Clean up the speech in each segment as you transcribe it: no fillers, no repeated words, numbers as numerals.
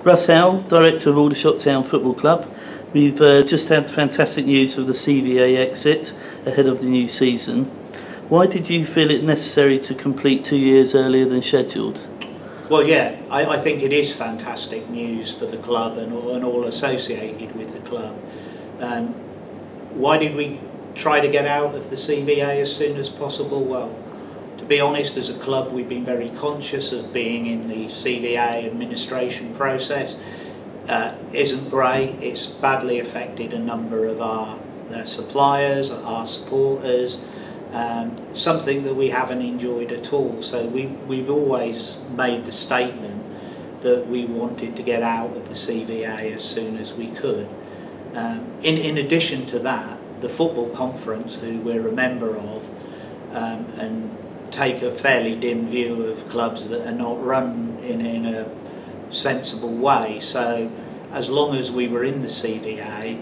Russ Howell, Director of Aldershot Town Football Club. We've just had fantastic news of the CVA exit ahead of the new season. Why did you feel it necessary to complete 2 years earlier than scheduled? Well, yeah, I think it is fantastic news for the club and all associated with the club. Why did we try to get out of the CVA as soon as possible? Well, to be honest, as a club we've been very conscious of being in the CVA administration process. Isn't great. It's badly affected a number of our suppliers, our supporters, something that we haven't enjoyed at all. So we've always made the statement that we wanted to get out of the CVA as soon as we could. In addition to that, the football conference, who we're a member of, and take a fairly dim view of clubs that are not run in a sensible way. So as long as we were in the CVA,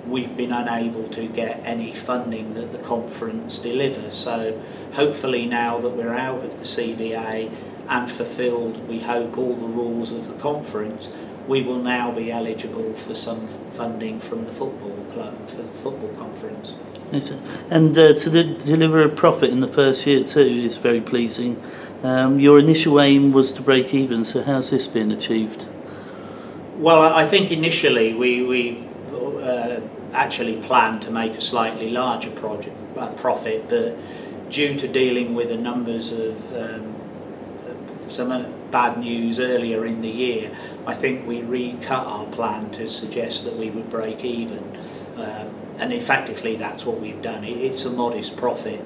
we've been unable to get any funding that the conference delivers. So hopefully now that we're out of the CVA and fulfilled, we hope, all the rules of the conference, we will now be eligible for some funding from the football club, for the football conference. Yes, and to deliver a profit in the first year too is very pleasing. Your initial aim was to break even, so how's this been achieved? Well, I think initially we actually planned to make a slightly larger profit, but due to dealing with the numbers of some bad news earlier in the year, I think we recut our plan to suggest that we would break even. And effectively that's what we've done. It's a modest profit.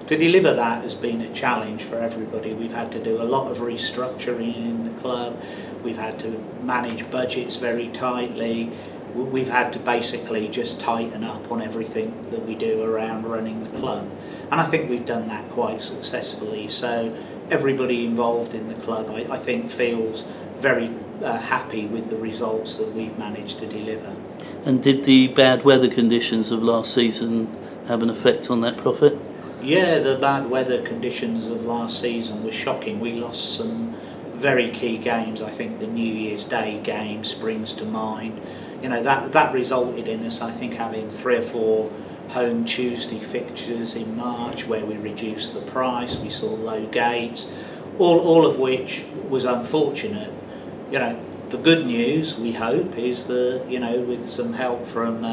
To deliver that has been a challenge for everybody. We've had to do a lot of restructuring in the club. We've had to manage budgets very tightly. We've had to basically just tighten up on everything that we do around running the club. And I think we've done that quite successfully. So everybody involved in the club, I think, feels very happy with the results that we've managed to deliver. And did the bad weather conditions of last season have an effect on that profit? Yeah, the bad weather conditions of last season were shocking. We lost some very key games. I think the New Year's Day game springs to mind. You know, that resulted in us, I think, having 3 or 4 home Tuesday fixtures in March where we reduced the price, we saw low gates, all of which was unfortunate. You know, the good news, we hope, is that, you know, with some help from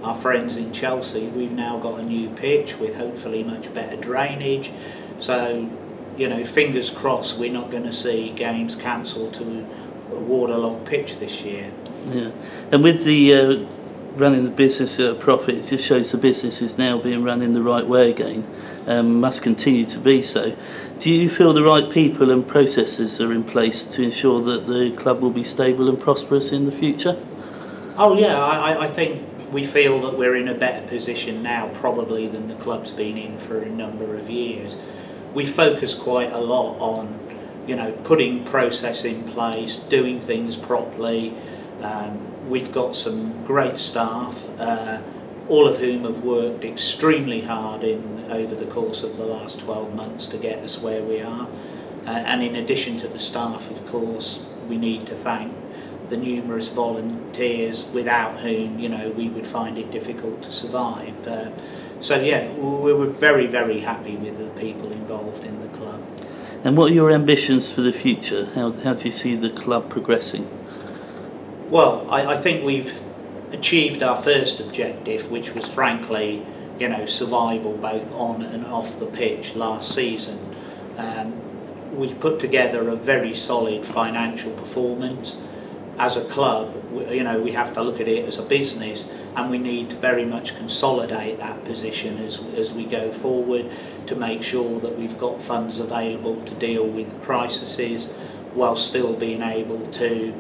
our friends in Chelsea, we've now got a new pitch with hopefully much better drainage. So, you know, fingers crossed we're not going to see games cancelled to a waterlogged pitch this year. Yeah, and with the running the business at a profit, it just shows the business is now being run in the right way again, must continue to be so. Do you feel the right people and processes are in place to ensure that the club will be stable and prosperous in the future? Oh yeah, I think we feel that we're in a better position now probably than the club's been in for a number of years. We focus quite a lot on, you know, putting process in place, doing things properly. We've got some great staff, all of whom have worked extremely hard over the course of the last 12 months to get us where we are. And in addition to the staff, of course, we need to thank the numerous volunteers without whom, you know, we would find it difficult to survive. So yeah, we were very, very happy with the people involved in the club. And what are your ambitions for the future? How do you see the club progressing? Well, I think we've achieved our first objective, which was frankly, you know, survival both on and off the pitch last season. We've put together a very solid financial performance. As a club, you know, we have to look at it as a business, and we need to very much consolidate that position as we go forward to make sure that we've got funds available to deal with crises while still being able to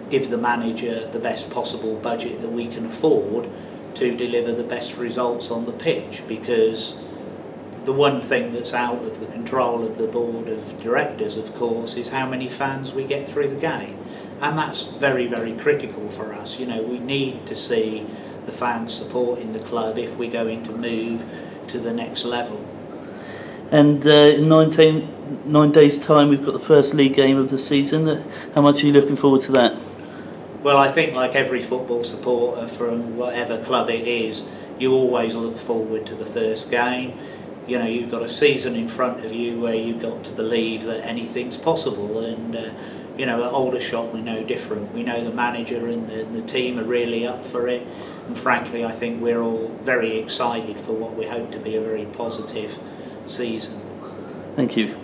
give the manager the best possible budget that we can afford to deliver the best results on the pitch, because the one thing that's out of the control of the board of directors, of course, is how many fans we get through the game, and that's very, very critical for us. You know, we need to see the fans supporting the club if we're going to move to the next level. And in 9 days' time, we've got the first league game of the season. How much are you looking forward to that? Well, I think like every football supporter from whatever club it is, you always look forward to the first game. You know, you've got a season in front of you where you've got to believe that anything's possible, and you know, at Aldershot we're no different. We know the manager and the team are really up for it, and frankly I think we're all very excited for what we hope to be a very positive season. Thank you.